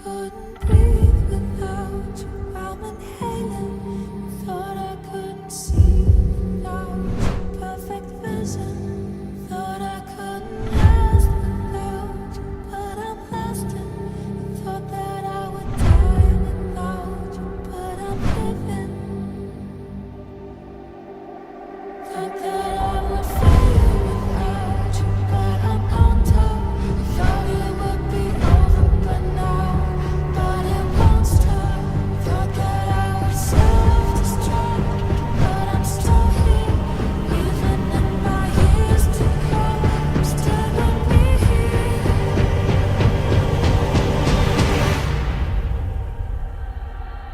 couldn't breathe without you. I'm inhaling. Thought I couldn't see without your perfect vision. Thought I couldn't last without you, but I'm lasting. Thought that I would die without you, but I'm living. Thought that I would fail without you, but I'm on top. Thought it would be over, but now, but it won't stop. Thought that I would self-destruct, but I'm still here. Even in my years to come, I'm still gonna be here.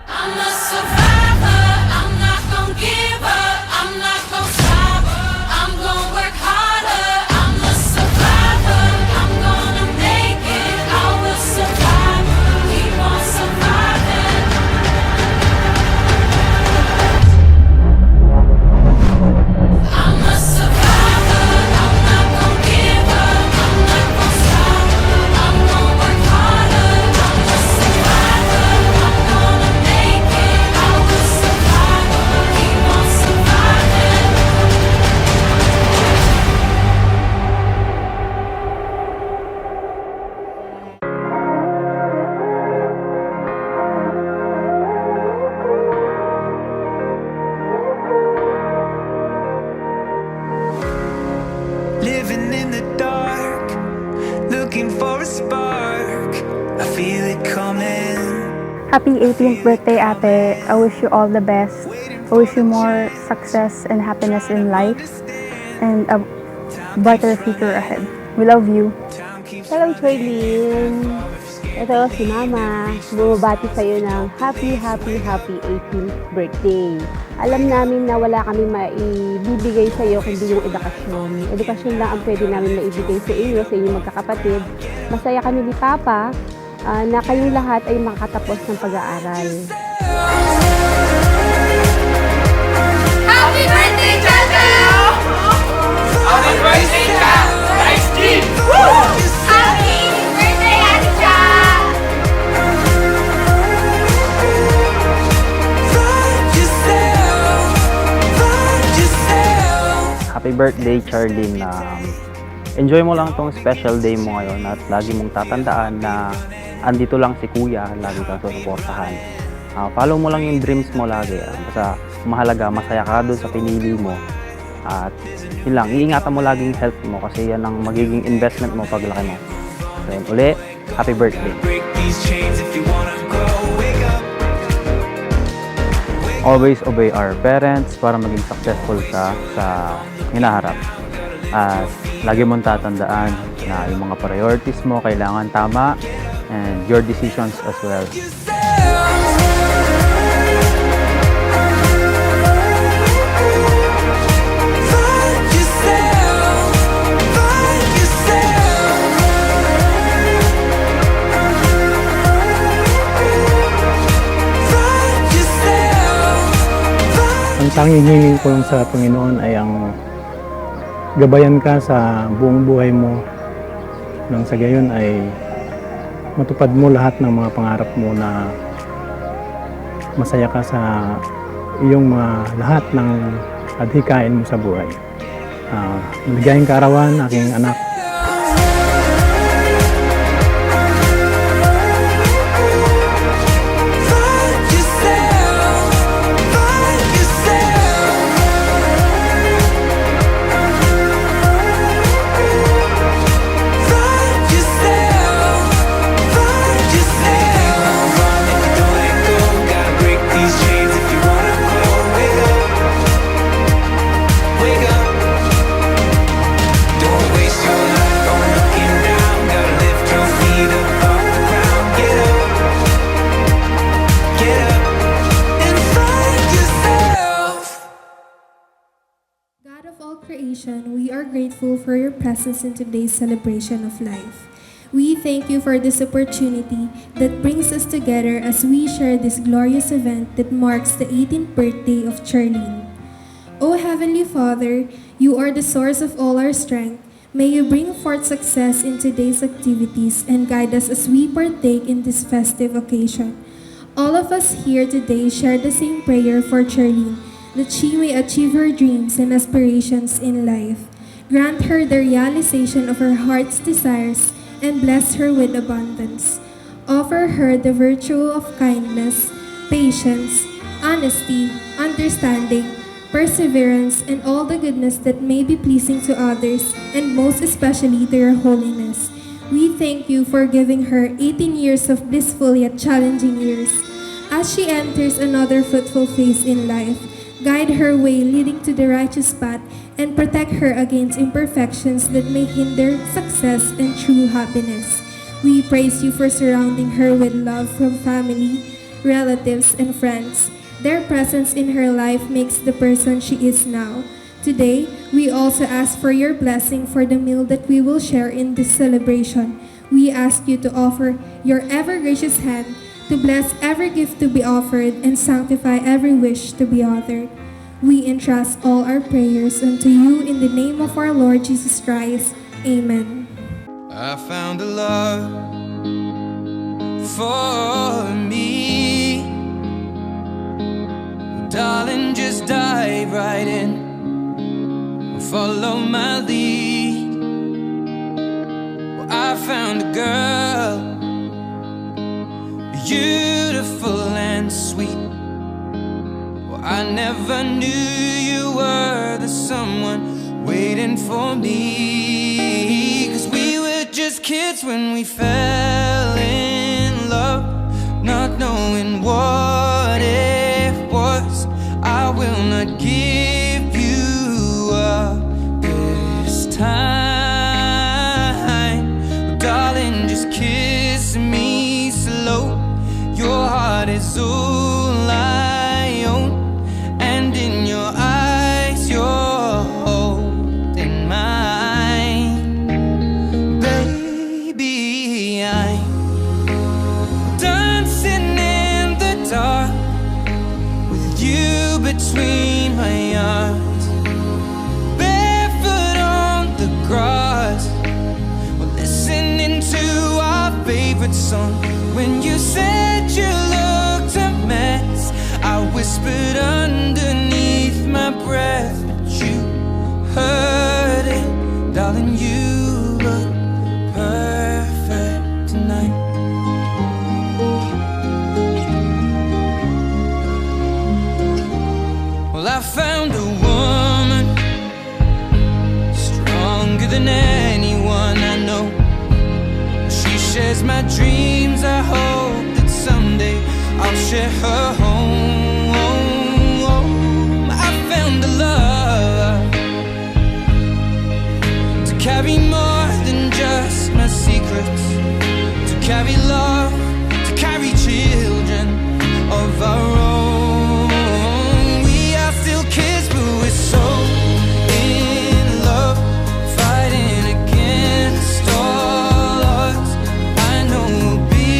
I'm a survivor. I'm not gonna give up. I'm not gonna stop. I'm gonna work harder. I'm a survivor. I'm gonna make it. I will survive. Keep on surviving. I'm a survivor. I'm not gonna give up. I'm not gonna stop. I'm gonna work harder. I'm a survivor. I'm gonna make it. I will survive. Keep on surviving. Living in the dark, looking for a spark. I feel it coming. Happy 18th birthday, ate. I wish you all the best. I wish you more success and happiness in life and a brighter future ahead. We love you. Hello, Charlene. Ito si Mama. Bumabati sa'yo ng happy 18th birthday. Alam namin na wala kami maibibigay sa'yo kundi yung edukasyon. Edukasyon lang ang pwede namin maibigay sa inyong magkakapatid. Masaya kami ni Papa na kayong lahat ay makatapos ng pag-aaral. Happy birthday, Chacha! Happy birthday, Cha! Nice team! Happy birthday, Ate Cha! Find yourself, find yourself. Happy birthday, Charlene. Enjoy mo lang tong special day mo ngayon at lagi mong tatandaan na andito lang si Kuya, lagi kang susuportahan. Follow mo lang yung dreams mo lagi. Basta mahalaga, masaya ka doon sa pinili mo. At yun lang, iingatan mo laging health mo kasi yan ang magiging investment mo paglaki mo. So yun, uli, happy birthday. Break these chains if you wanna go. Wake up. Always obey our parents para maging successful ka sa hinaharap. At lagi mong tatandaan na yung mga priorities mo kailangan tama and your decisions as well. Find yourself, find yourself. Find yourself, find Ang tanging hingin ko lang sa Panginoon ay ang gabayan ka sa buong buhay mo nang sa gayon ay matupad mo lahat ng mga pangarap mo na masaya ka sa iyong mga lahat ng adhikain mo sa buhay. Maligayang kaarawan, aking anak. Find yourself, find yourself. Find yourself, find yourself. Run if you don't let go. Gotta break these chains if you wanna grow. Wake up, wake up. Don't waste your life on looking down. Gotta lift your feet up off the ground. Get up, and find yourself. God of all creation, we are grateful for your presence in today's celebration of life. We thank you for this opportunity that brings us together as we share this glorious event that marks the 18th birthday of Charlene. O Heavenly Father, you are the source of all our strength. May you bring forth success in today's activities and guide us as we partake in this festive occasion. All of us here today share the same prayer for Charlene, that she may achieve her dreams and aspirations in life. Grant her the realization of her heart's desires and bless her with abundance. Offer her the virtue of kindness, patience, honesty, understanding, perseverance, and all the goodness that may be pleasing to others, and most especially to your holiness. We thank you for giving her 18 years of blissful yet challenging years. As she enters another fruitful phase in life, guide her way leading to the righteous path and protect her against imperfections that may hinder success and true happiness. We praise you for surrounding her with love from family, relatives, and friends. Their presence in her life makes the person she is now. Today, we also ask for your blessing for the meal that we will share in this celebration. We ask you to offer your ever-gracious hand to bless every gift to be offered and sanctify every wish to be uttered. We entrust all our prayers unto you in the name of our Lord Jesus Christ. Amen. I found a love for me. Darling, just dive right in. Follow my lead. Well, I found a girl, beautiful and sweet. Well, I never knew you were the someone waiting for me. 'Cause we were just kids when we fell in love, not knowing what it was. I will not give you up this time. Darling, just kiss me slow. Your heart is all I own, and in your eyes you're holding mine. Baby, I'm dancing in the dark with you between my arms, barefoot on the grass. We're listening to our favorite song. When you said you looked a mess, I whispered underneath my breath, but you heard it. Darling, you look perfect tonight. Well, I found a woman stronger than anyone I know. She shares my dreams. I hope that someday I'll share her home. I found a love to carry more than just my secrets, to carry love, to carry children of our own. We are still kids, but we're so in love, fighting against all odds. I know we'll be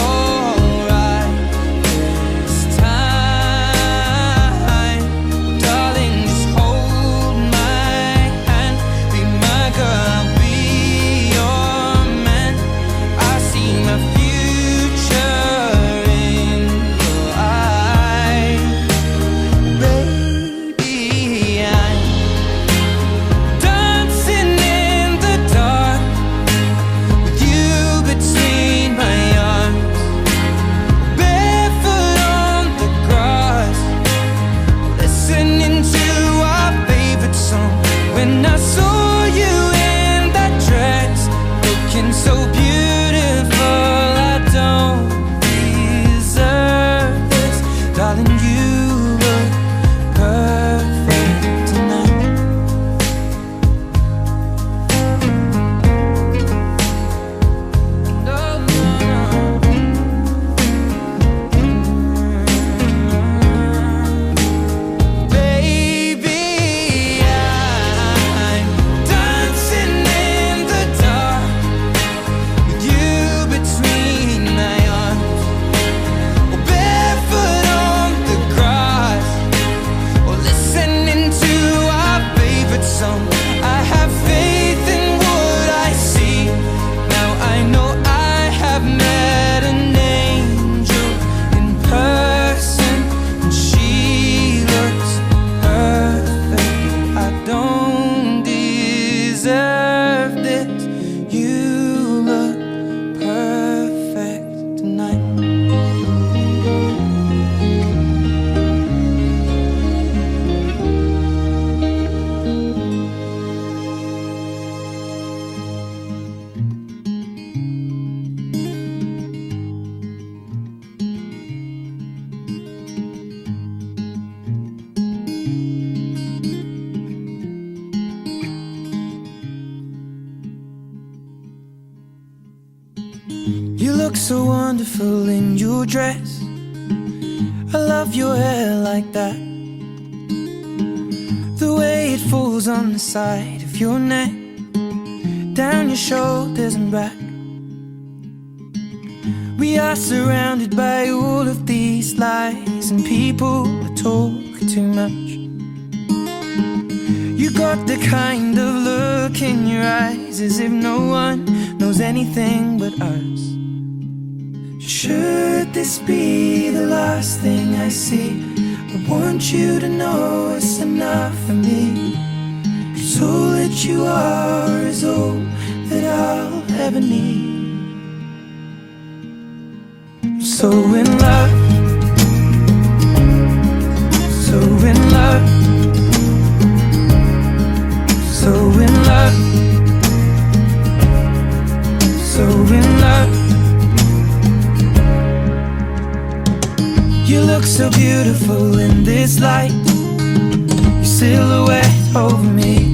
alright this time. Darling, just hold my hand, be my girl, I'll be your man. I see my future You look so wonderful in your dress. I love your hair like that. The way it falls on the side of your neck, down your shoulders and back. We are surrounded by all of these lies, and people are talking too much. You got the kind of look in your eyes as if no one knows anything but us. Should this be the last thing I see, I want you to know it's enough for me. 'Cause all that you are is all that I'll ever need. I'm so in love, so in love, so in love, so in love. You look so beautiful in this light, your silhouette over me.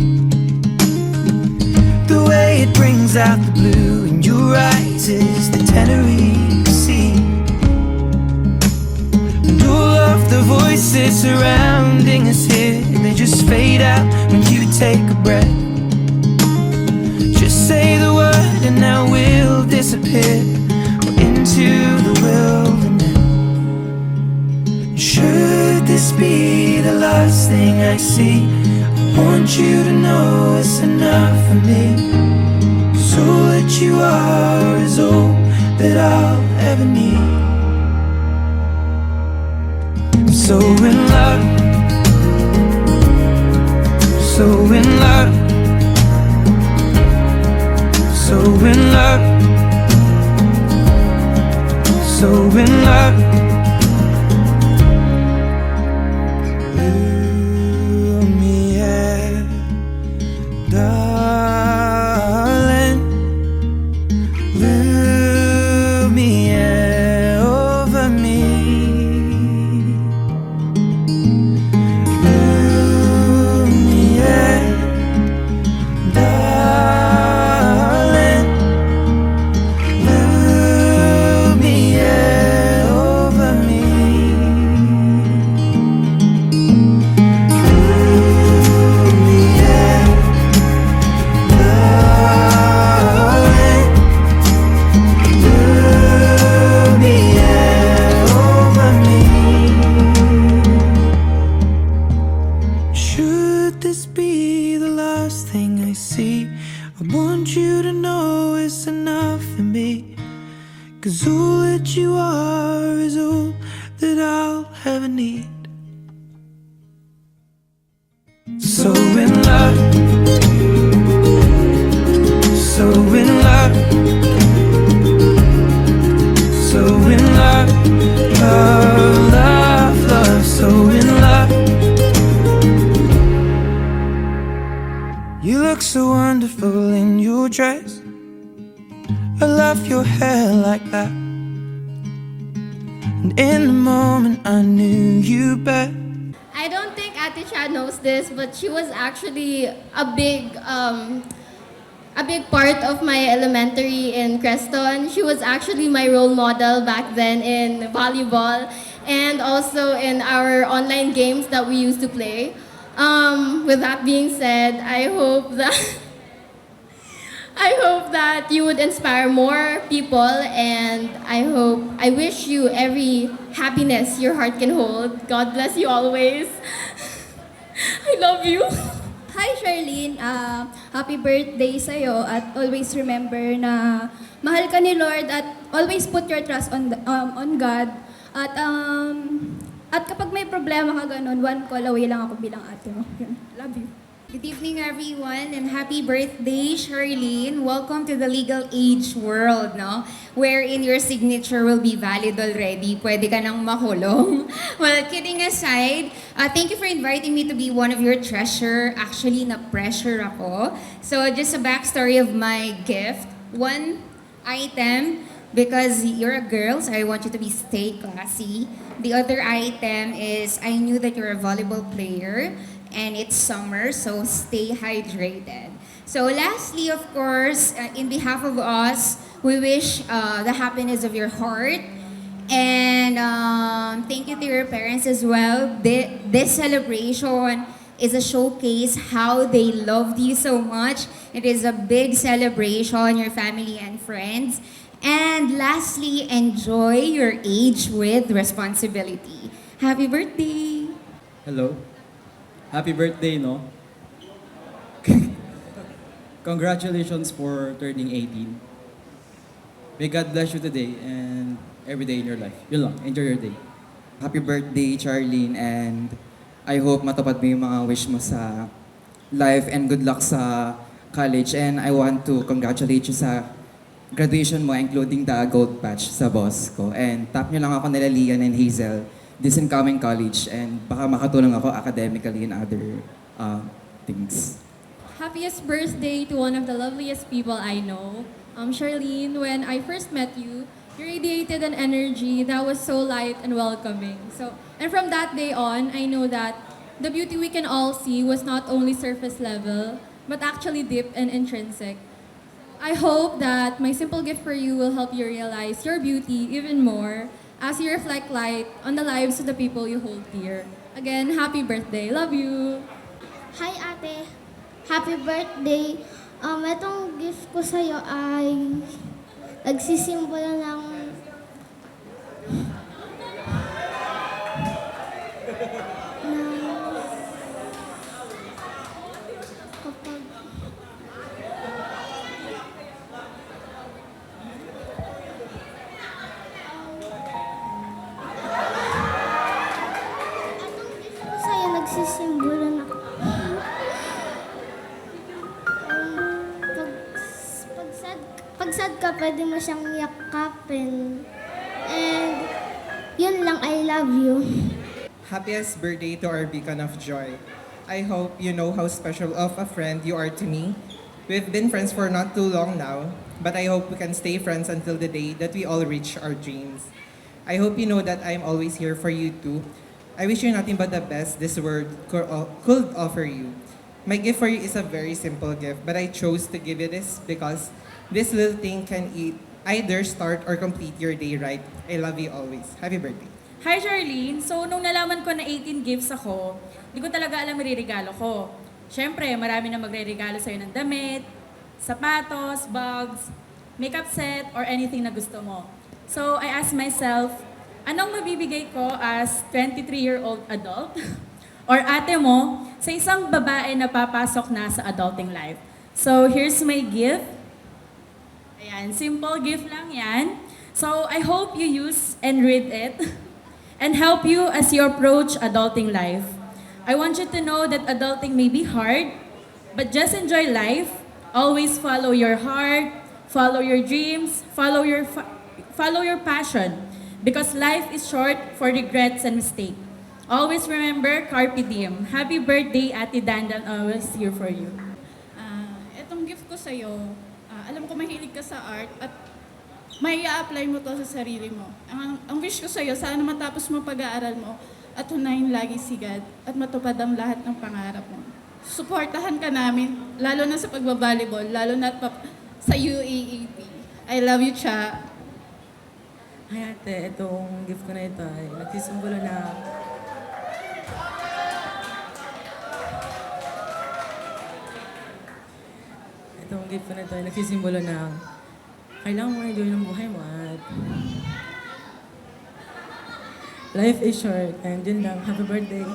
The way it brings out the blue in your eyes is the Tenerife Sea. And all of the voices surrounding us here, they just fade out when you take a breath. Just say the word and now we'll disappear into the wilderness. Should this be the last thing I see, I want you to know it's enough for me. 'Cause all that you are is all that I'll ever need. I'm so in love, so in love, so in love, so in love. Darling, Lumiere over me. Lumiere, darling, Lumiere over me. Should this be the last thing I see, I want you to know it's enough for me. 'Cause all that you are is all that I'll ever need. So in love, so in love, so in love, love, love, love, so in love. You look so wonderful in your dress. I love your hair like that. And in the moment I knew you better. I don't think Ate Cha knows this, but she was actually a big part of my elementary in Creston. She was actually my role model back then in volleyball and also in our online games that we used to play. With that being said, I hope that you would inspire more people, and I wish you every happiness your heart can hold. God bless you always. I love you. Hi Charlene, happy birthday sa'yo at always remember na mahal ka ni Lord at always put your trust on God. At kapag may problema ka ganun, one call away lang ako bilang ate mo. Yun. Love you. Good evening, everyone, and happy birthday, Charlene. Welcome to the legal age world, no? Wherein your signature will be valid already. Pwede ka nang makulong. Well, kidding aside, thank you for inviting me to be one of your treasure. Actually, na-pressure ako. So, just a backstory of my gift. One item, because you're a girl, so I want you to stay classy. The other item is, I knew that you're a volleyball player. And it's summer, so stay hydrated. So lastly, of course, in behalf of us, We wish the happiness of your heart. And thank you to your parents as well. This celebration is a showcase how they loved you so much. It is a big celebration, your family and friends. And lastly, enjoy your age with responsibility. Happy birthday! Hello. Happy birthday, no? Congratulations for turning 18. May God bless you today and every day in your life. Yun lang. Enjoy your day. Happy birthday, Charlene, and I hope matupad mo yung mga wish mo sa life and good luck sa college. And I want to congratulate you sa graduation mo, including the gold patch sa boss ko. And tap nyo lang ako nila Lian and Hazel this incoming college, and baka makatulong ako academically and other things. Happiest birthday to one of the loveliest people I know. Charlene, when I first met you, you radiated an energy that was so light and welcoming. And from that day on, I know that the beauty we can all see was not only surface level, but actually deep and intrinsic. I hope that my simple gift for you will help you realize your beauty even more as you reflect light on the lives of the people you hold dear. Again, happy birthday. Love you. Hi ate, happy birthday. Itong gift ko sa'yo ay nagsisimbolo ng kapag sa'yo nagsisimbolo na pag sad ka, pwede mo siyang yakapin. And yun lang, I love you. Happiest birthday to our beacon of joy. I hope you know how special of a friend you are to me. We've been friends for not too long now, but I hope we can stay friends until the day that we all reach our dreams. I hope you know that I'm always here for you too. I wish you nothing but the best this world could offer you. My gift for you is a very simple gift, but I chose to give you this because this little thing can either start or complete your day right. I love you always. Happy birthday. Hi, Charlene. So, nung nalaman ko na 18 gifts ako, di ko talaga alam regalo ko. Siyempre, marami na magre-regalo sa'yo ng damit, sapatos, bags, makeup set, or anything na gusto mo. So, I asked myself, anong mabibigay ko as 23-year-old adult or ate mo sa isang babae na papasok na sa adulting life? So, here's my gift. Ayan, simple gift lang yan. So, I hope you use and read it and help you as you approach adulting life. I want you to know that adulting may be hard, but just enjoy life. Always follow your heart, follow your dreams, follow your passion. Because life is short for regrets and mistakes. Always remember, carpe diem. Happy birthday, Ate Dandan. Always here for you. Itong gift ko sa'yo, alam ko mahilig ka sa art at may i-apply mo to sa sarili mo. Ang wish ko sa'yo, sana matapos mo pag-aaral mo at hunayin lagi sigad at matupad ang lahat ng pangarap mo. Suportahan ka namin, lalo na sa pagbabalibol, lalo na sa UAAP. I love you, Cha. Hi ate, itong gift ko na ito ay nagsisimbolo na kailangan mo enjoy ng buhay mo at life is short and yun lang. Happy birthday!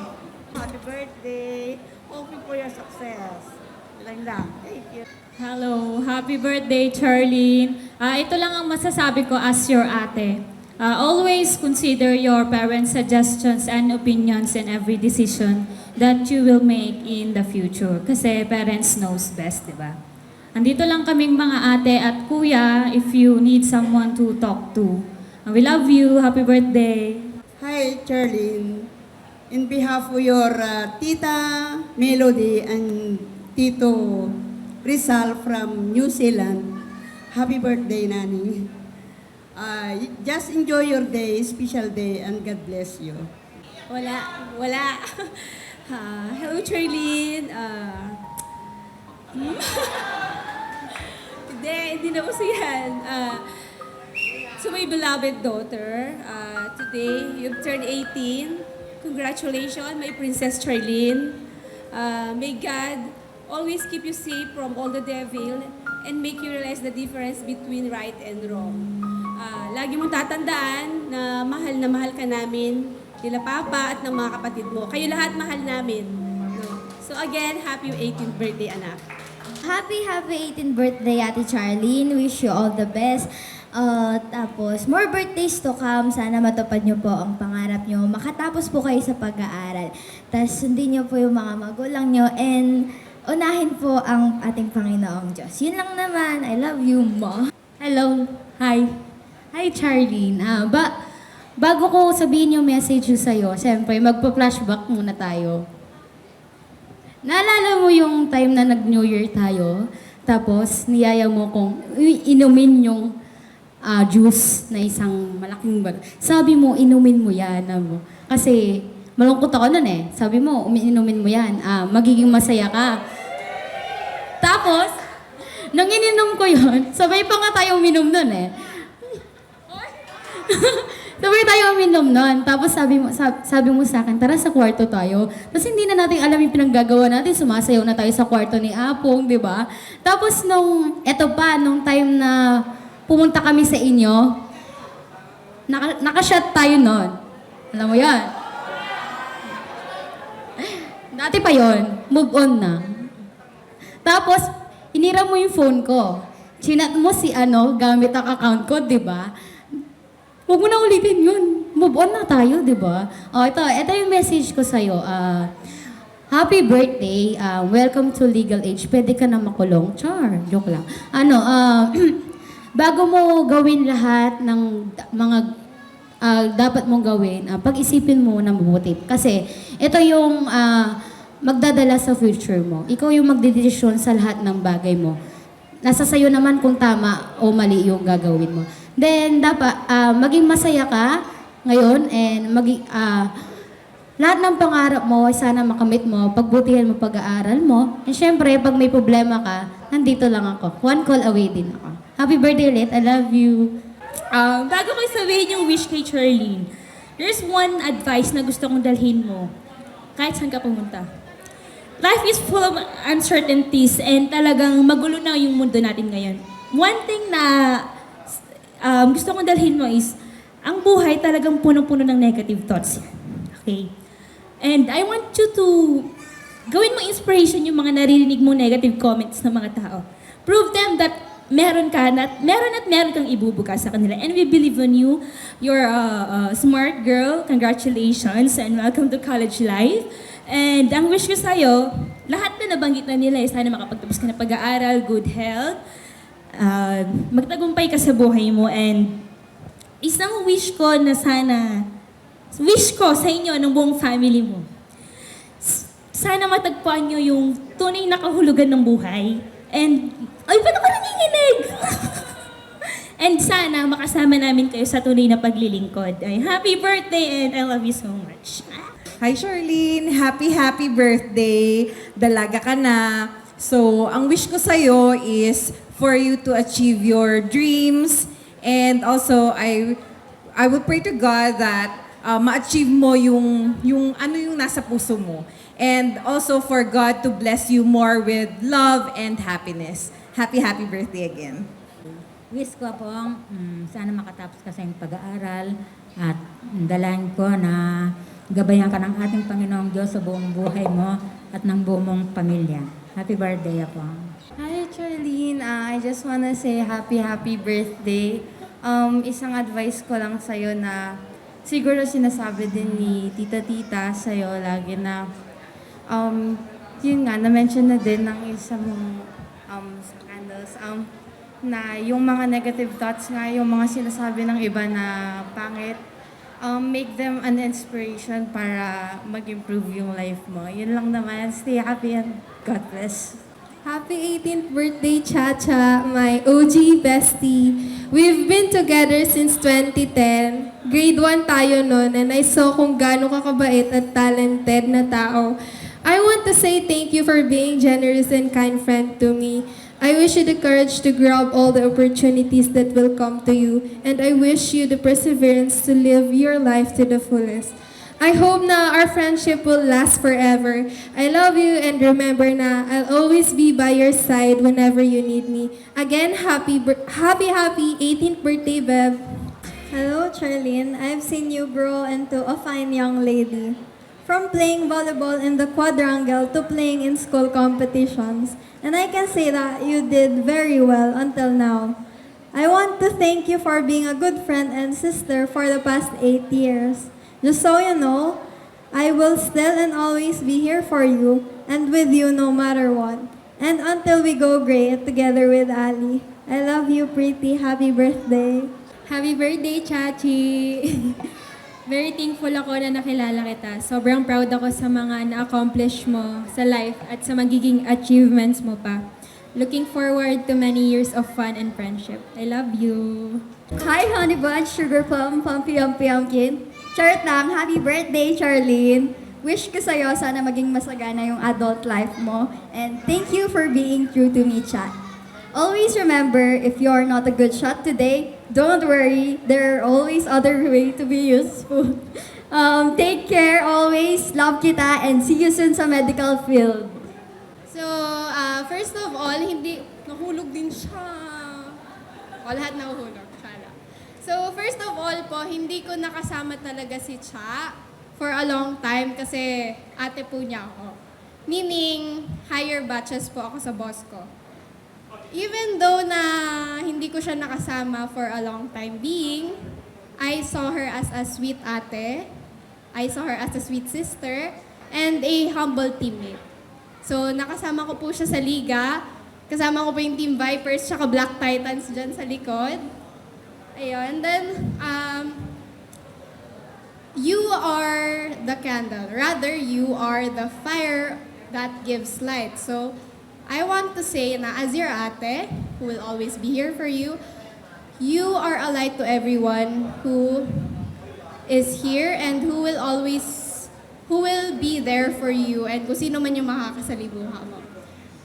Happy birthday! Hoping for your success. Lang lang. Thank you. Hello, happy birthday, Charlene. Ito lang ang masasabi ko as your ate. Always consider your parents' suggestions and opinions in every decision that you will make in the future. Kasi parents knows best, di ba? Andito lang kaming mga ate at kuya if you need someone to talk to. We love you. Happy birthday. Hi, Charlene. In behalf of your Tita Melody and Tito Rizal from New Zealand, happy birthday, Nani. Just enjoy your day, special day, and God bless you. Wala. Hello, Charlene. Hindi na uso yan. To my beloved daughter, today you've turned 18. Congratulations, my Princess Charlene. May God always keep you safe from all the devil and make you realize the difference between right and wrong. Lagi mong tatandaan na mahal ka namin, nila Papa at ng mga kapatid mo. Kayo lahat mahal namin. No? So again, happy 18th birthday, anak. Happy 18th birthday, Ate Charlene. Wish you all the best. Tapos, more birthdays to come. Sana matupad nyo po ang pangarap nyo. Makatapos po kayo sa pag-aaral. Tapos, sundin nyo po yung mga magulang nyo. And, unahin po ang ating Panginoong Diyos. Yun lang naman. I love you, Ma. Hello. Hi. Hi, Charlene. Bago ko sabihin yung message ko sa'yo, siyempre, magpa-flashback muna tayo. Naalala mo yung time na nag-New Year tayo? Tapos, niyaya mo kong inumin yung juice na isang malaking bag. Sabi mo, inumin mo yan. Kasi, malungkot ako nun eh. Sabi mo, inumin mo yan. Magiging masaya ka. Tapos, nang ininom ko yun, sabay pa nga tayo uminom nun eh. Sabay tayo uminom nun. Tapos sabi mo sa akin, tara sa kwarto tayo. Tapos hindi na natin alam yung pinaggagawa natin. Sumasayaw na tayo sa kwarto ni Apong, di ba? Tapos nung time na pumunta kami sa inyo, nakashot tayo nun. Alam mo yan? Dati pa yon, move on na. Tapos, hinira mo yung phone ko. Chinat mo si gamit ang account ko, di ba? Huwag mo na ulitin yun. Move on na tayo, di ba? Ito yung message ko sa'yo. Happy birthday. Welcome to legal age. Pwede ka na makulong. Char, joke lang. Bago mo gawin lahat ng mga dapat mong gawin, pag-isipin mo na mabuti. Kasi ito yung magdadala sa future mo. Ikaw yung magdedesisyon sa lahat ng bagay mo. Nasa sayo naman kung tama o mali yung gagawin mo. Then, dapat maging masaya ka ngayon and lahat ng pangarap mo ay sana makamit mo, pagbutihan mo pag-aaral mo. And syempre, pag may problema ka, nandito lang ako. One call away din ako. Happy birthday ulit. I love you. Bago ko sabihin yung wish kay Charlene, there's one advice na gusto kong dalhin mo. Kahit saan ka pumunta. Life is full of uncertainties and talagang magulo na yung mundo natin ngayon. One thing na gusto kong dalhin mo is, ang buhay talagang punong-puno ng negative thoughts. Okay? And I want you to gawin mo inspiration yung mga naririnig mo negative comments ng mga tao. Prove them that meron kang ibubukas sa kanila. And we believe on you. You're a smart girl. Congratulations and welcome to college life. And ang wish ko sa'yo, lahat na nabanggit na nila, sana makapagtapos ka na pag-aaral, good health, magtagumpay ka sa buhay mo, and isang wish ko sa inyo ng buong family mo, sana matagpuan nyo yung tunay na kahulugan ng buhay. And, ay, ba't ako nanginginig? And sana makasama namin kayo sa tunay na paglilingkod. Ay, happy birthday and I love you so much. Hi Charlene, happy birthday. Dalaga ka na. So, ang wish ko sa'yo is for you to achieve your dreams, and also I will pray to God that ma-achieve mo yung nasa puso mo. And also for God to bless you more with love and happiness. Happy birthday again. Wish ko po, sana makatapos ka sa iyong pag-aaral at dalangin ko na gabayan ka ng ating Panginoong Diyos sa buong buhay mo at ng buong mong pamilya. Happy birthday po. Hi Charlene, I just wanna say happy birthday. Isang advice ko lang sa'yo na siguro sinasabi din ni tita sa'yo lagi na yun nga, na-mention na din ng isang scandals na yung mga negative thoughts nga, yung mga sinasabi ng iba na pangit, make them an inspiration para mag-improve yung life mo. Yun lang naman. Stay happy and God bless. Happy 18th birthday, Chacha, my OG bestie. We've been together since 2010. Grade 1 tayo noon, and I saw kung gaano ka kabait at talented na tao. I want to say thank you for being generous and kind friend to me. I wish you the courage to grab all the opportunities that will come to you, and I wish you the perseverance to live your life to the fullest. I hope na our friendship will last forever. I love you, and remember na I'll always be by your side whenever you need me. Again, happy 18th birthday, Bev. Hello, Charlene. I've seen you grow into a fine young lady. From playing volleyball in the quadrangle to playing in school competitions. And I can say that you did very well until now. I want to thank you for being a good friend and sister for the past 8 years. Just so you know, I will still and always be here for you and with you no matter what. And until we go great together with Ali. I love you, pretty. Happy birthday. Happy birthday, Chachi! Very thankful ako na nakilala kita. Sobrang proud ako sa mga na-accomplish mo sa life at sa magiging achievements mo pa. Looking forward to many years of fun and friendship. I love you! Hi, Honey Bunch, Sugar Plum, Pumpy Pumpkin. Charot lang, happy birthday, Charlene. Wish ko sa'yo sana maging masagana yung adult life mo. And thank you for being true to me, Chat. Always remember, if you're not a good shot today, don't worry, there are always other ways to be useful. Take care always, love kita, and see you soon sa medical field. So, first of all, nahulog din siya. Lahat nahuhulog. So, first of all po, hindi ko nakasama talaga si Cha for a long time kasi ate po niya ako. Meaning, higher batches po ako sa boss ko. Even though na hindi ko siya nakasama for a long time being, I saw her as a sweet ate, I saw her as a sweet sister, and a humble teammate. So, nakasama ko po siya sa liga. Kasama ko po yung Team Vipers tsaka Black Titans dyan sa likod. Ayun. Then, you are the candle. Rather, you are the fire that gives light. So, I want to say na as your ate, who will always be here for you, you are a light to everyone who is here and who will be there for you and kung sino man yung makakasalibuha mo.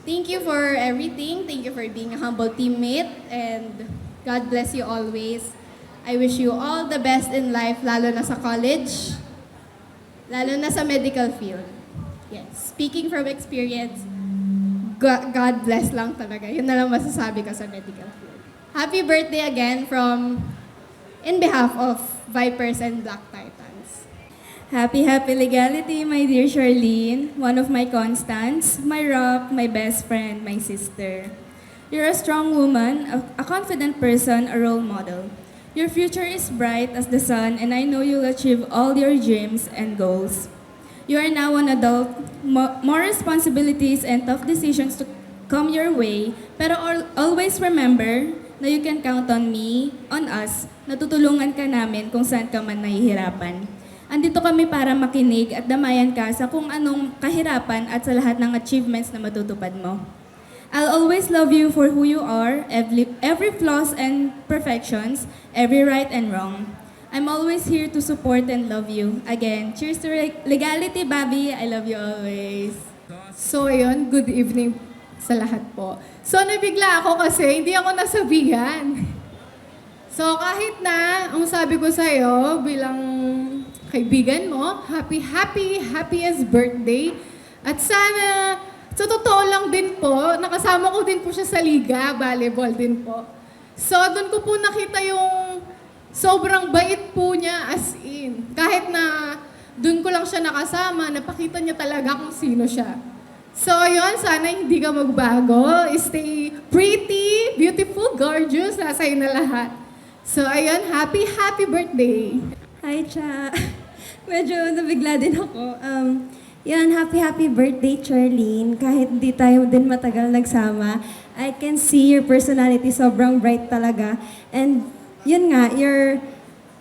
Thank you for everything. Thank you for being a humble teammate and God bless you always. I wish you all the best in life, lalo na sa college, lalo na sa medical field. Yes, speaking from experience, God bless lang talaga. Yun na lang masasabi ko sa medical field. Happy birthday again in behalf of Vipers and Black Titans. Happy legality, my dear Charlene, one of my constants, my rock, my best friend, my sister. You're a strong woman, a confident person, a role model. Your future is bright as the sun, and I know you'll achieve all your dreams and goals. You are now an adult, more responsibilities and tough decisions to come your way, pero always remember na you can count on me, on us, na tutulungan ka namin kung saan ka man nahihirapan. Andito kami para makinig at damayan ka sa kung anong kahirapan at sa lahat ng achievements na matutupad mo. I'll always love you for who you are, every flaws and perfections, every right and wrong. I'm always here to support and love you. Again, cheers to legality, Bobby. I love you always. So, ayun, good evening sa lahat po. So, nabigla ako kasi hindi ako nasabihan. So, kahit na, ang sabi ko sa'yo, bilang kaibigan mo, happiest birthday. At sana, sa totoo lang din po, nakasama ko din po siya sa liga, volleyball din po. So, doon ko po nakita yung sobrang bait po niya as in. Kahit na doon ko lang siya nakasama, napakita niya talaga kung sino siya. So, yun, sana hindi ka magbago. Stay pretty, beautiful, gorgeous, nasa iyo na lahat. So, ayun, happy birthday. Hi, Cha. Medyo nabigla din ako. Yan, happy birthday, Charlene. Kahit hindi tayo din matagal nagsama, I can see your personality sobrang bright talaga. And yun nga, you're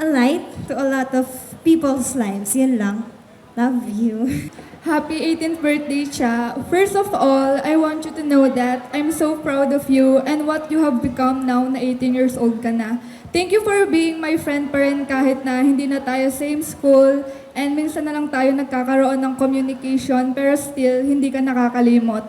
a light to a lot of people's lives. Yun lang. Love you. Happy 18th birthday, Cha. First of all, I want you to know that I'm so proud of you and what you have become now na 18 years old ka na. Thank you for being my friend pa rin kahit na hindi na tayo same school and minsan na lang tayo nagkakaroon ng communication pero still, hindi ka nakakalimot.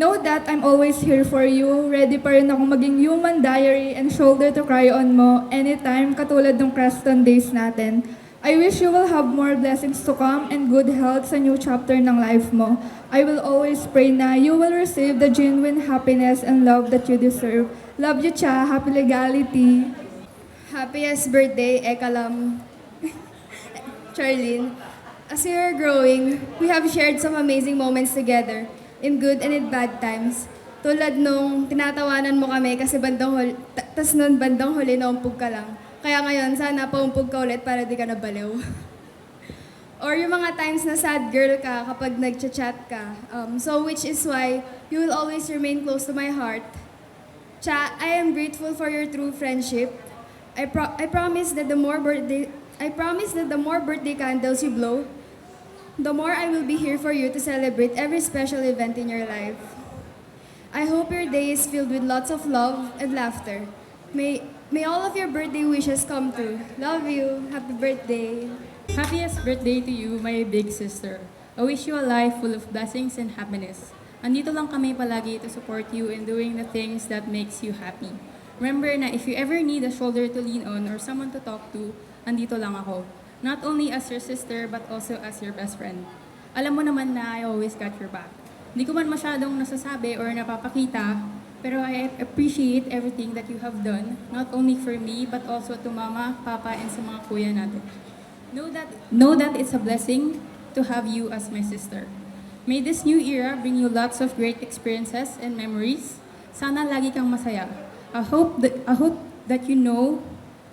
Know that I'm always here for you. Ready pa rin akong maging human diary and shoulder to cry on mo anytime, katulad ng Creston days natin. I wish you will have more blessings to come and good health sa new chapter ng life mo. I will always pray na you will receive the genuine happiness and love that you deserve. Love you, Cha. Happy legality. Happiest birthday, Ekalam. Charlene, as we are growing, we have shared some amazing moments together, in good and in bad times. Tulad nung tinatawanan mo kami kasi bandang huli, tas nun bandang huli naumpog ka lang. Kaya ngayon, sana paumpog ka ulit para di ka nabaliw. Or yung mga times na sad girl ka kapag nag-chat ka. So which is why you will always remain close to my heart. Cha, I am grateful for your true friendship. I promise that the more birthday candles you blow, the more I will be here for you to celebrate every special event in your life. I hope your day is filled with lots of love and laughter. May all of your birthday wishes come true. Love you. Happy birthday. Happiest birthday to you, my big sister. I wish you a life full of blessings and happiness. Andito lang kami palagi to support you in doing the things that makes you happy. Remember na if you ever need a shoulder to lean on or someone to talk to, andito lang ako. Not only as your sister, but also as your best friend. Alam mo naman na I always got your back. Hindi ko man masyadong nasasabi or napapakita, pero I appreciate everything that you have done, not only for me, but also to Mama, Papa, and sa mga kuya natin. Know that it's a blessing to have you as my sister. May this new era bring you lots of great experiences and memories. Sana lagi kang masaya. I hope that you know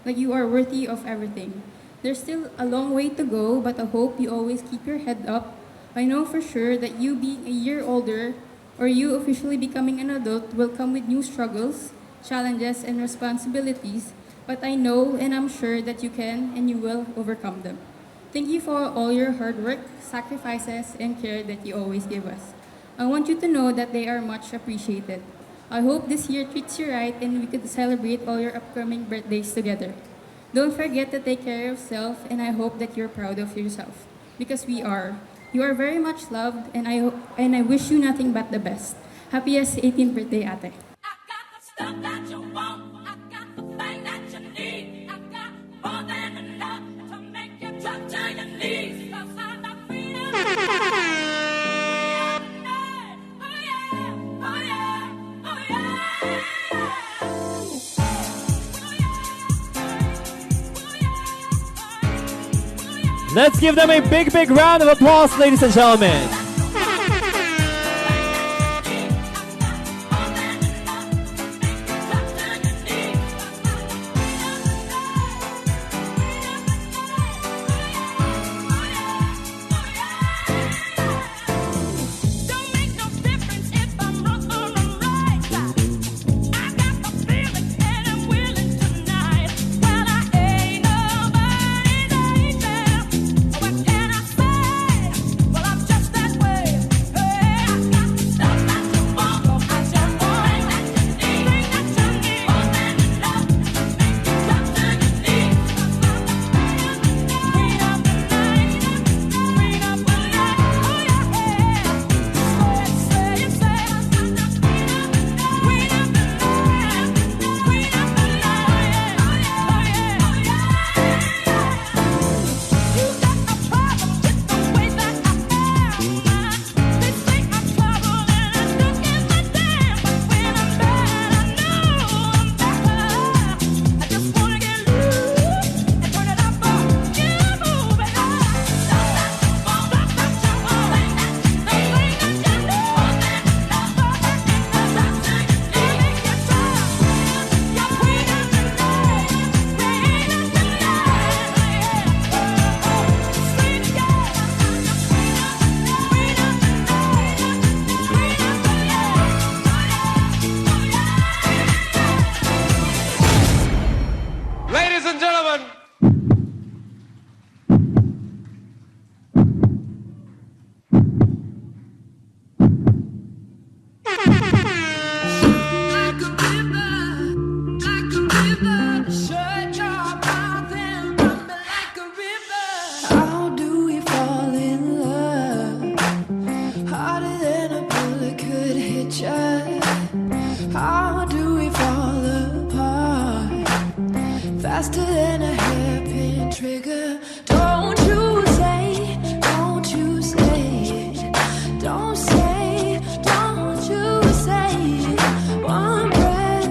that you are worthy of everything. There's still a long way to go, but I hope you always keep your head up. I know for sure that you being a year older or you officially becoming an adult will come with new struggles, challenges, and responsibilities, but I know and I'm sure that you can and you will overcome them. Thank you for all your hard work, sacrifices, and care that you always give us. I want you to know that they are much appreciated. I hope this year treats you right and we could celebrate all your upcoming birthdays together. Don't forget to take care of yourself, and I hope that you're proud of yourself, because we are. You are very much loved, and I wish you nothing but the best. Happiest 18th birthday, ate. Let's give them a big, big round of applause, ladies and gentlemen. faster than a hairpin trigger. Don't you say, don't you say it. Don't say, don't you say it. One breath,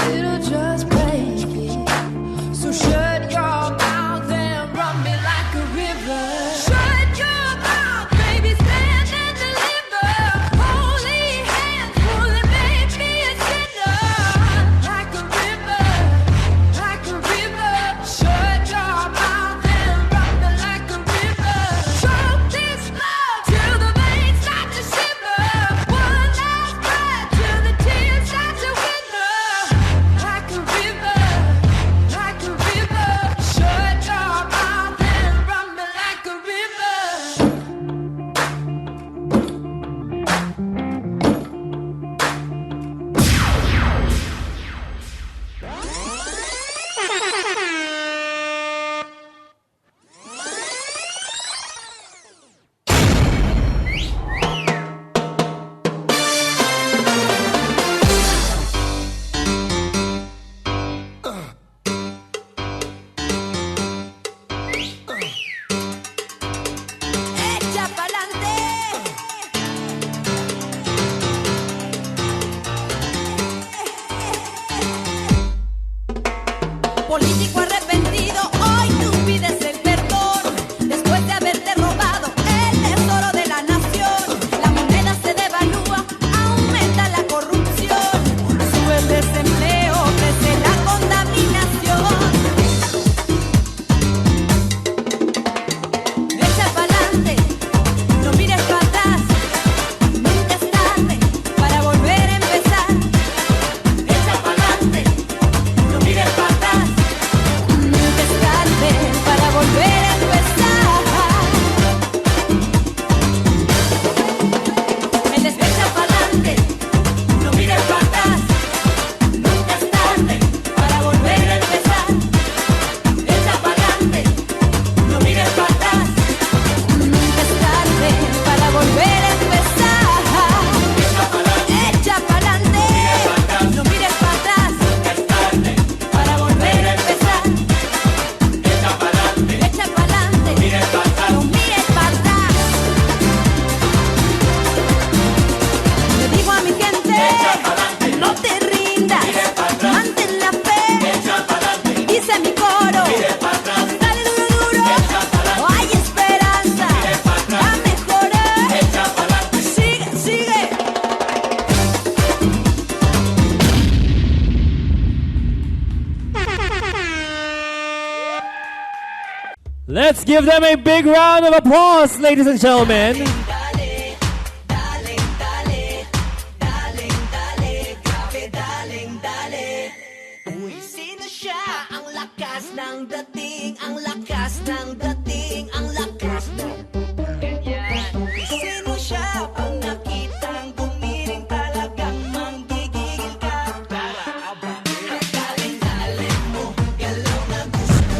it'll just break it. So shut your mouth and run me like a river. Shut your mouth, baby, stand and deliver. Holy hands, pull and make me a sinner. Like a river, like a river. Shut your mouth and run me like a river. Choke this love till the veins start to shiver. One last breath till the tears start to wither. Like a river, like a river. Shut your mouth and run me like a river. Echa pa'lante. Político arrepentido, hoy tú pides el perdón. Después de haberte robado el tesoro de la nación. La moneda se devalúa, aumenta la corrupción. Sube el desempleo, crece la contaminación. Echa pa'lante, no mires para atrás. Nunca es tarde para volver a empezar. Echa pa'lante, no mires para atrás. Nunca es tarde para volver a empezar. El despecha pa'lante, no mires para atrás. Nunca es tarde para volver a empezar. Echa pa'lante, no mires para atrás. Nunca es tarde para volver a empezar. Echa pa'lante, no mires para atrás. Es tarde para volver a empezar. Echa pa'lante, no mires para atrás. Le digo a mi gente, no te rindas, mantén la fe. Dice mi coro, dale duro, duro, hay esperanza, va a mejorar. Sigue, sigue. Let's give them a big round of applause, ladies and gentlemen. Uy, sino siya? Ang lakas ng dating, ang lakas ng dating, ang lakas ng ganyan. Sino siya? Pag nakitang gumiling talagang manggigigil ka. Daling-daling mo, galaw na gusto.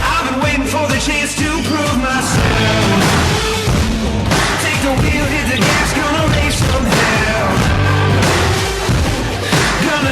I've been waiting for the chance to prove myself. Take the wheel, hit the gas, gonna raise some hell. Gonna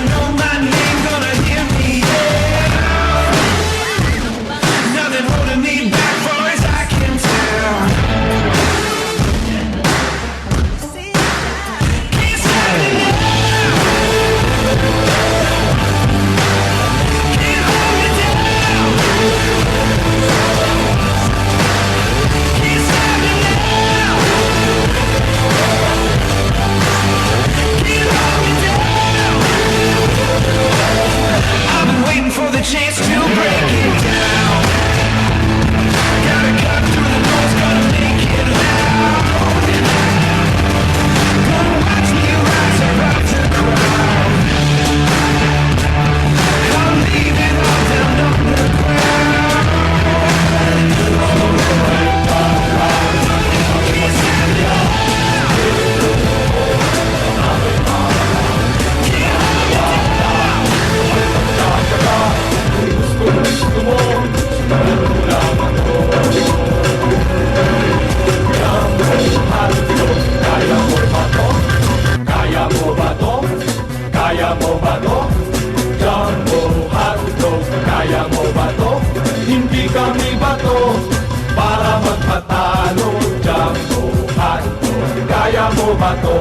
mo ba to?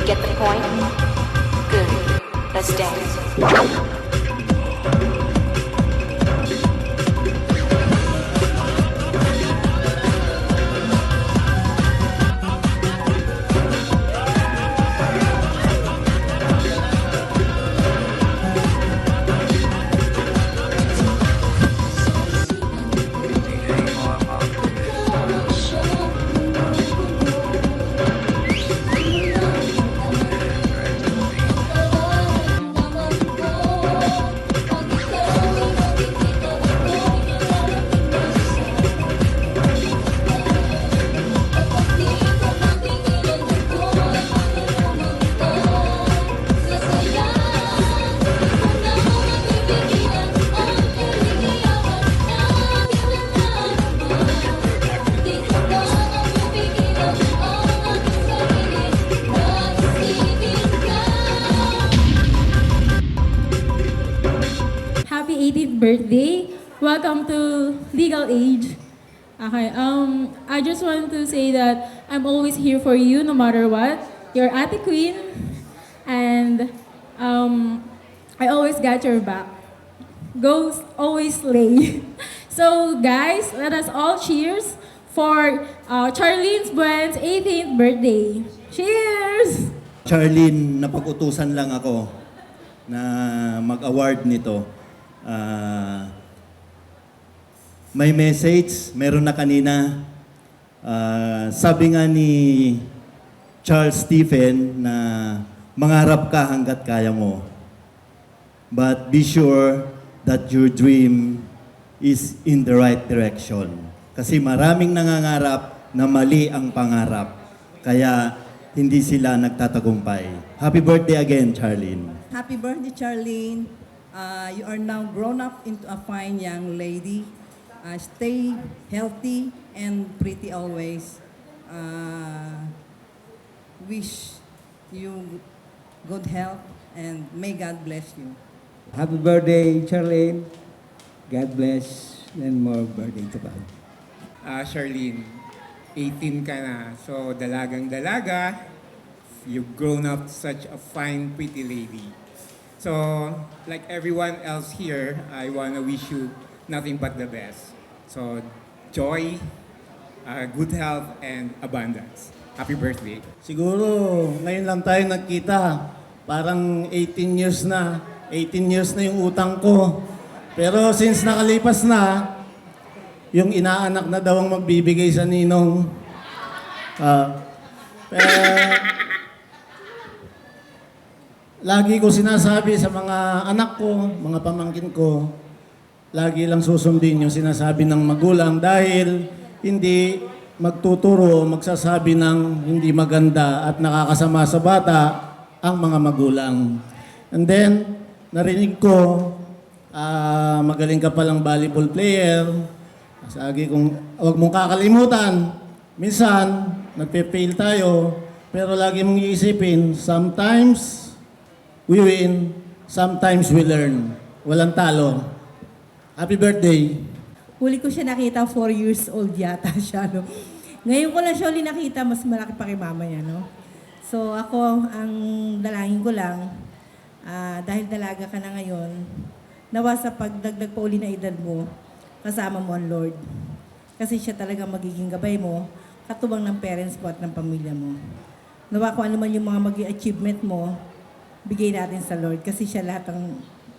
Get the point? Good. Let's dance. Happy 18th birthday. Welcome to legal age. Okay, I just want to say that I'm always here for you no matter what. You're Ate Queen, and I always got your back. Go always slay. So guys, let us all cheers for Charlene's Buen's 18th birthday. Cheers! Charlene, napag-utusan lang ako na mag-award nito. May message, meron na kanina. Sabi nga ni Charles Stephen na mangarap ka hanggat kaya mo. But be sure that your dream is in the right direction. Kasi maraming nangangarap na mali ang pangarap. Kaya hindi sila nagtatagumpay. Happy birthday again, Charlene. Happy birthday, Charlene. You are now grown up into a fine young lady. Stay healthy and pretty always. Wish you good health and may God bless you. Happy birthday, Charlene. God bless and more birthday to come. Charlene, 18 ka na. So, dalagang-dalaga. You've grown up such a fine, pretty lady. So, like everyone else here, I want to wish you nothing but the best. So, joy, good health, and abundance. Happy birthday. Siguro, ngayon lang tayo nagkita. Parang 18 years na. 18 years na yung utang ko. Pero since nakalipas na, yung inaanak na daw ang magbibigay sa ninong. Lagi ko sinasabi sa mga anak ko, mga pamangkin ko, lagi lang susundin yung sinasabi ng magulang dahil hindi magtuturo, magsasabi ng hindi maganda at nakakasama sa bata ang mga magulang. And then, narinig ko, magaling ka palang volleyball player. Sabi kong, huwag mong kakalimutan. Minsan, nagpe-fail tayo, pero lagi mong iisipin, sometimes we win, sometimes we learn. Walang talo. Happy birthday. Huli ko siya nakita, 4 years old yata siya. No? Ngayon ko lang siya uli nakita, mas malaki pa kay mama niya. No? So ako, ang dalangin ko lang, dahil dalaga ka na ngayon, nawa sa pagdagdag pa uli na edad mo, kasama mo ang Lord. Kasi siya talaga magiging gabay mo, katuwang ng parents mo at ng pamilya mo. Nawa kung ano man yung mga maging achievement mo, bigay natin sa Lord kasi siya lahat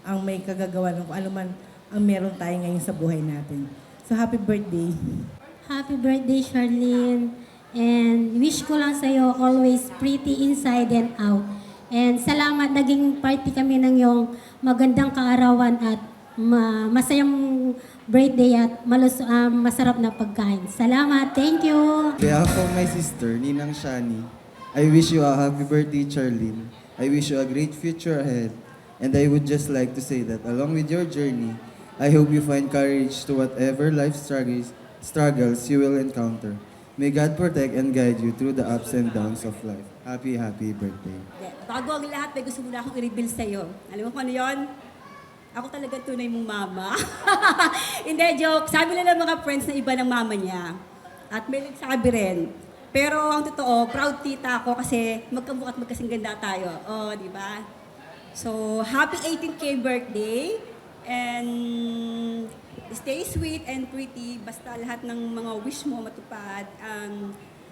ang may kagagawa ng kung ano man ang meron tayo ngayon sa buhay natin. So happy birthday. Happy birthday, Charlene. And wish ko lang sa'yo always pretty inside and out. And salamat, naging party kami ng iyong magandang kaarawan at masayang birthday at masarap na pagkain. Salamat, thank you. Kaya ako, my sister, Ninang Shani, I wish you a happy birthday, Charlene. I wish you a great future ahead. And I would just like to say that along with your journey, I hope you find courage to whatever life struggles you will encounter. May God protect and guide you through the ups and downs of life. Happy birthday. Bago ang lahat, may gusto muna akong i-reveal sa'yo. Alam mo kung ano yun? Ako talaga tunay mong mama. Hindi, joke. Sabi lang ng mga friends na iba ng mama niya. At may nagsabi rin. Pero ang totoo, proud tita ako kasi magkamukha at magkasing ganda tayo. Oh, di ba? So, happy 18th birthday. And stay sweet and pretty. Basta lahat ng mga wish mo matupad.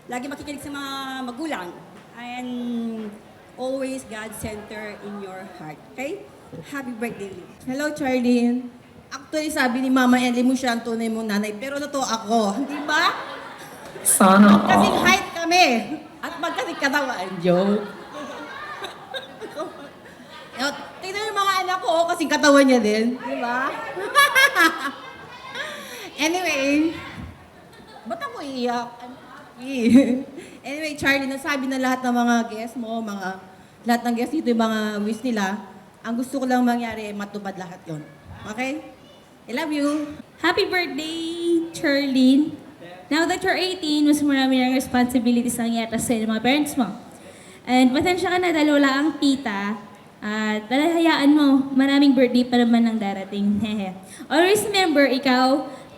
Lagi makikinig sa mga magulang. And always God center in your heart. Okay? Happy birthday, Lee. Hello, Charlene. Actually, sabi ni Mama Ellie mo siya ang tunay mong nanay, pero totoo ako. Di ba? Sana all. Kasing height kami. At magkasing katawan. Joke. Tingnan yung mga anak ko, kasing katawan niya din. Di ba? Anyway, ba't ako iiyak? I'm happy. Anyway, Charlie, nasabi na lahat ng mga guests mo, lahat ng guests dito, yung mga wish nila, ang gusto ko lang mangyari, matupad lahat yon. Okay? I love you. Happy birthday, Charlene. Now that you're 18, mas marami ng responsibilities ang iatas sa mga parents mo. And pasensya ka na dahil wala ang tita. At hayaan mo, maraming birthday pa naman ang darating. Always remember,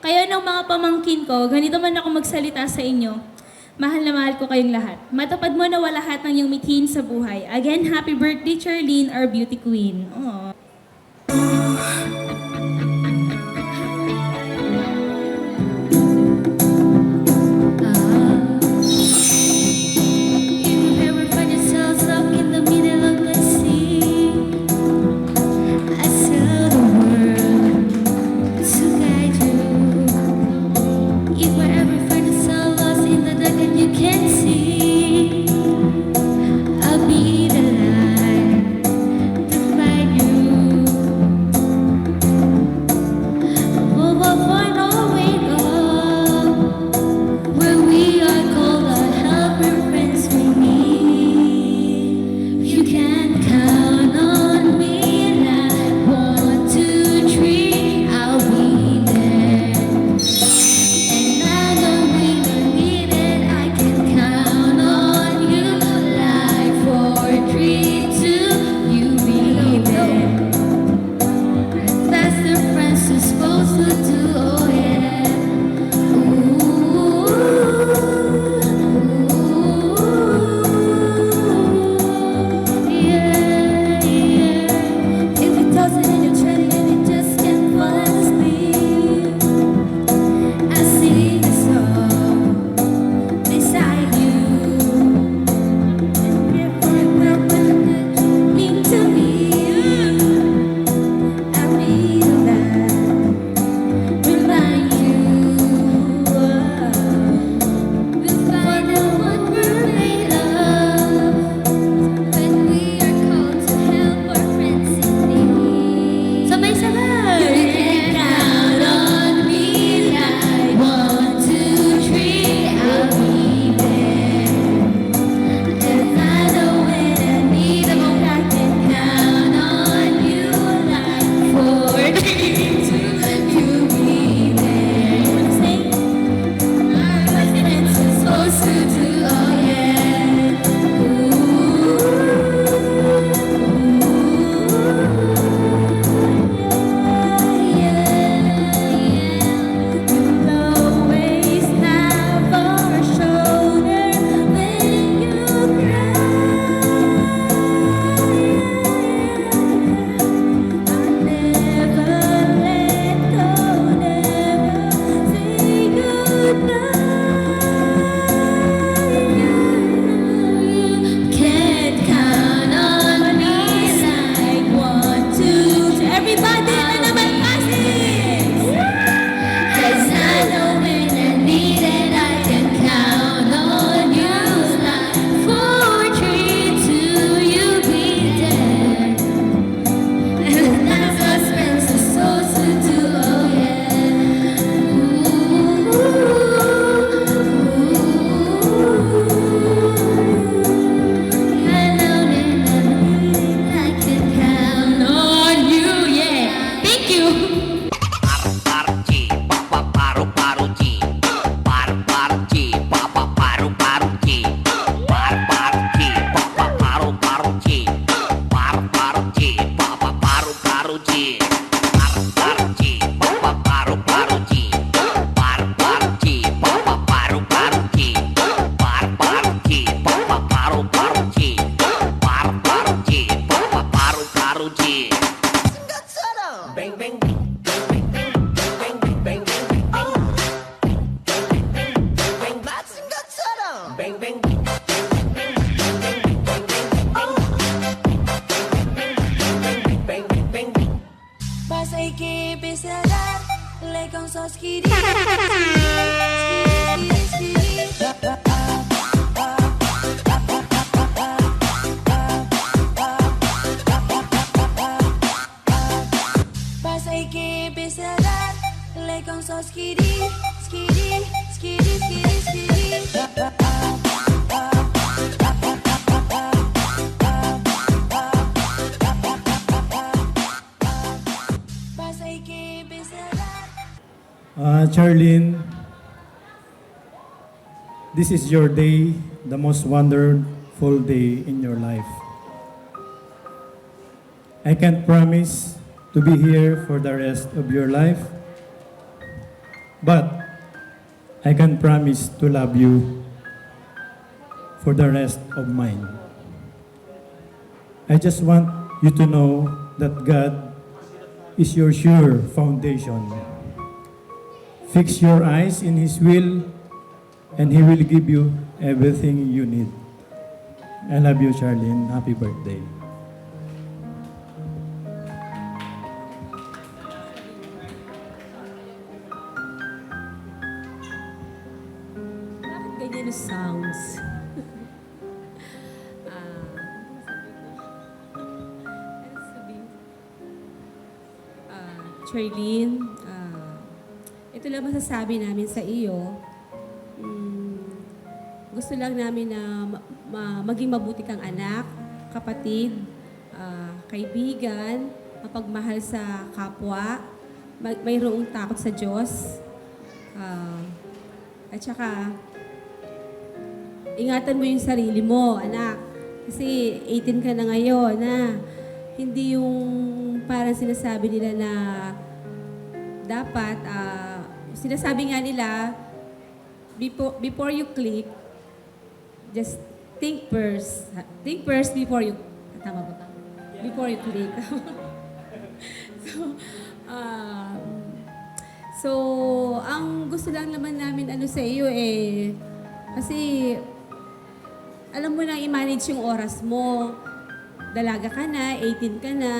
kayo ng mga pamangkin ko, ganito man ako magsalita sa inyo. Mahal na mahal ko kayong lahat. Matupad mo na lahat ng iyong mithin sa buhay. Again, happy birthday, Charlene, our beauty queen. Aww. I'll be the light to find you. Charlene, this is your day, the most wonderful day in your life. I can't promise to be here for the rest of your life, but I can promise to love you for the rest of mine. I just want you to know that God is your sure foundation. Fix your eyes in His will, and He will give you everything you need. I love you, Charlene. Happy birthday. Bakit ganyan yung sounds? Charlene, ito lang masasabi namin sa iyo. Gusto lang namin na maging mabuti kang anak, kapatid, kaibigan, mapagmahal sa kapwa, mayroong takot sa Diyos. At saka, ingatan mo yung sarili mo, anak. Kasi 18 ka na ngayon, na hindi yung parang sinasabi nila na dapat, sinasabi nga nila, before you click, just think first. Think first before you, tama ba? Before you click. So, ang gusto lang naman namin sa iyo kasi alam mo na i-manage yung oras mo. Dalaga ka na, 18 ka na.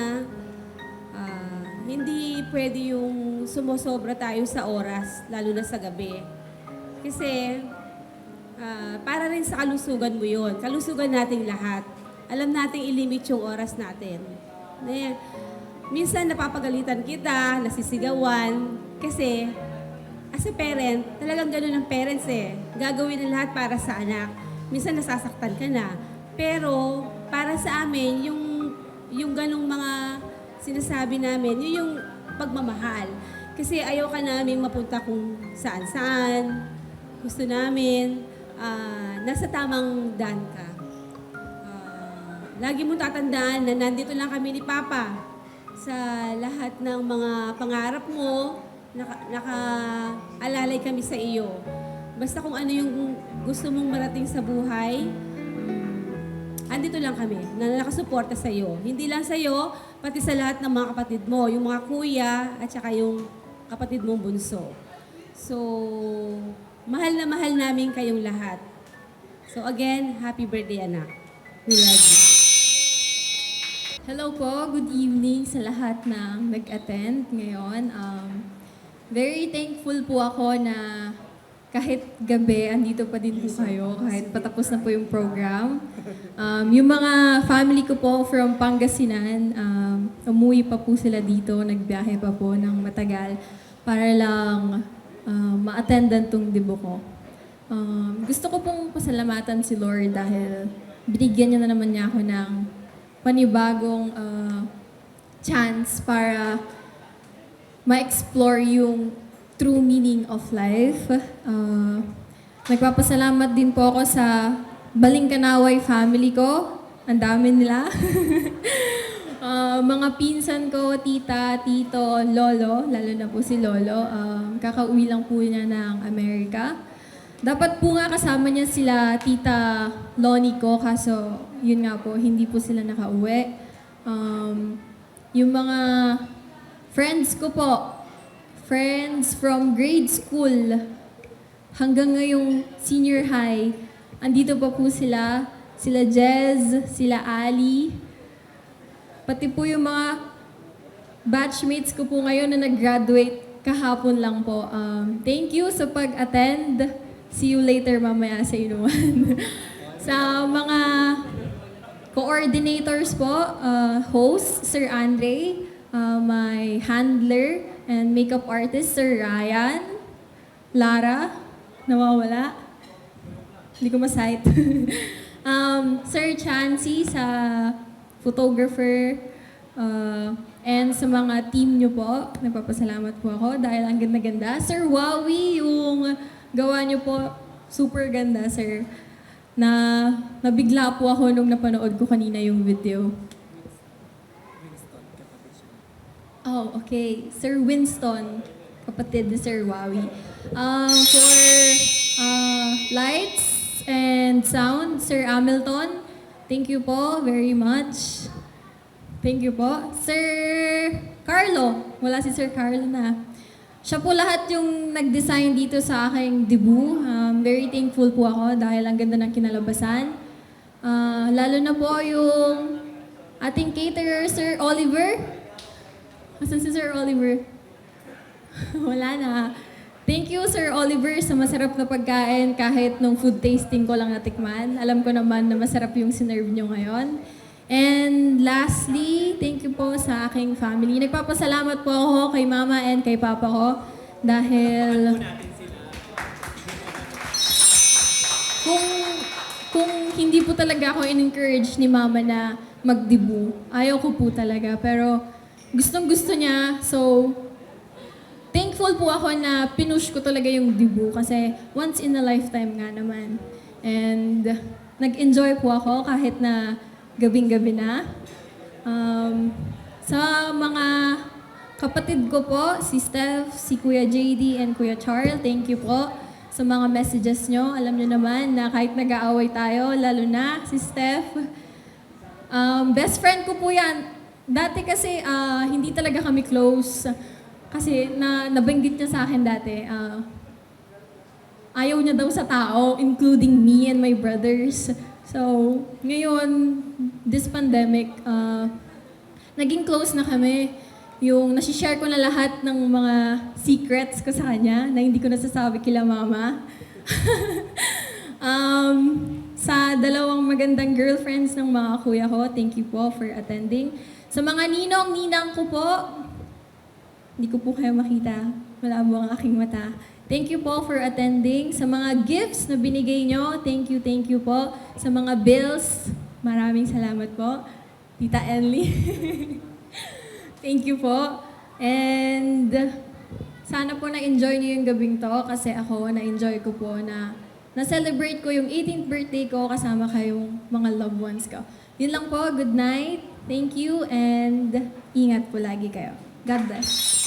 Hindi pwede yung sumosobra tayo sa oras, lalo na sa gabi. Kasi, para rin sa kalusugan mo yun. Kalusugan nating lahat. Alam nating i-limit yung oras natin. Minsan napapagalitan kita, nasisigawan, kasi as a parent, talagang ganun ang parents Gagawin ang lahat para sa anak. Minsan nasasaktan ka na. Pero para sa amin, yung ganung mga sinasabi namin, yun yung pagmamahal. Kasi ayaw ka namin mapunta kung saan-saan. Gusto namin, nasa tamang daan ka. Lagi mong tatandaan na nandito lang kami ni Papa sa lahat ng mga pangarap mo, nakaalalay kami sa iyo. Basta kung ano yung gusto mong marating sa buhay, andito lang kami, na nakasuporta sa iyo. Hindi lang sa iyo, pati sa lahat ng mga kapatid mo, yung mga kuya at saka yung kapatid mong bunso. So, mahal na mahal namin kayong lahat. So again, happy birthday, anak. We love you. Hello po, good evening sa lahat na nag-attend ngayon. Very thankful po ako na kahit gabi, andito pa din po kayo, kahit patapos na po yung program. Yung mga family ko po from Pangasinan, umuwi pa po sila dito, nagbiyahe pa po ng matagal para lang ma-attendan tong debut ko. Gusto ko pong pasalamatan si Lord dahil binigyan niya na naman niya ako ng panibagong chance para ma-explore yung true meaning of life. Nagpapasalamat din po ako sa Balingkanaway family ko. Ang dami nila. Mga pinsan ko, tita, tito, lolo, lalo na po si lolo. Kakauwi lang po niya ng Amerika. Dapat po nga kasama niya sila tita Lonnie ko, kaso yun nga po, hindi po sila nakauwi. Yung mga friends ko po, friends from grade school hanggang ngayong senior high, andito pa po sila. Sila Jez, sila Ali, pati po yung mga batchmates ko po ngayon na nag-graduate kahapon lang po. Thank you sa pag-attend. See you later mamaya sa inuman. Sa mga coordinators po, host, Sir Andre, my handler and makeup artist, Sir Ryan, Lara, nawawala. Hindi ko ma-sight. Sir Chansey sa photographer, And sa mga team nyo po, nagpapasalamat po ako dahil ang ganda-ganda. Sir Wowie, yung gawa nyo po, super ganda, sir. Nabigla po ako nung napanood ko kanina yung video. Oh, okay. Sir Winston, kapatid ni Sir Wowie. For lights and sound, Sir Hamilton, thank you po very much. Thank you po. Sir Carlo, wala si Sir Carlo na. Siya po lahat yung nag-design dito sa aking debut. Very thankful po ako dahil ang ganda ng kinalabasan. Lalo na po yung ating caterer, Sir Oliver. Asan si Sir Oliver? Wala na. Thank you, Sir Oliver, sa masarap na pagkain kahit nung food tasting ko lang natikman. Alam ko naman na masarap yung sinerve nyo ngayon. And lastly, thank you po sa aking family. Nagpapasalamat po ako kay Mama and kay Papa ko dahil kung hindi po talaga ako in-encourage ni Mama na mag-debut, ayaw ko po talaga. Pero gustong-gusto niya, so thankful po ako na pinush ko talaga yung debut kasi once in a lifetime nga naman. And nag-enjoy po ako kahit na gabing-gabi na. Sa mga kapatid ko po, si Steph, si Kuya JD, and Kuya Charles, thank you po sa mga messages nyo. Alam nyo naman na kahit nag-aaway tayo, lalo na si Steph, best friend ko po yan. Dati kasi hindi talaga kami close. Kasi nabanggit niya sa akin dati, ayaw niya daw sa tao, including me and my brothers. So, ngayon, this pandemic, naging close na kami. Yung nasishare ko na lahat ng mga secrets ko sa kanya na hindi ko nasasabi kila Mama. Sa dalawang magandang girlfriends ng mga kuya ko, thank you po for attending. Sa mga ninong-ninang ko po, hindi ko po kayo makita. Malabo ang aking mata. Thank you po for attending. Sa mga gifts na binigay nyo, thank you po. Sa mga bills, maraming salamat po. Tita Enly. Thank you po. And sana po na-enjoy nyo yung gabing to kasi ako, na-enjoy ko po na-celebrate ko yung 18th birthday ko kasama kayong mga loved ones ko. Yun lang po. Good night. Thank you and ingat po lagi kayo. God bless.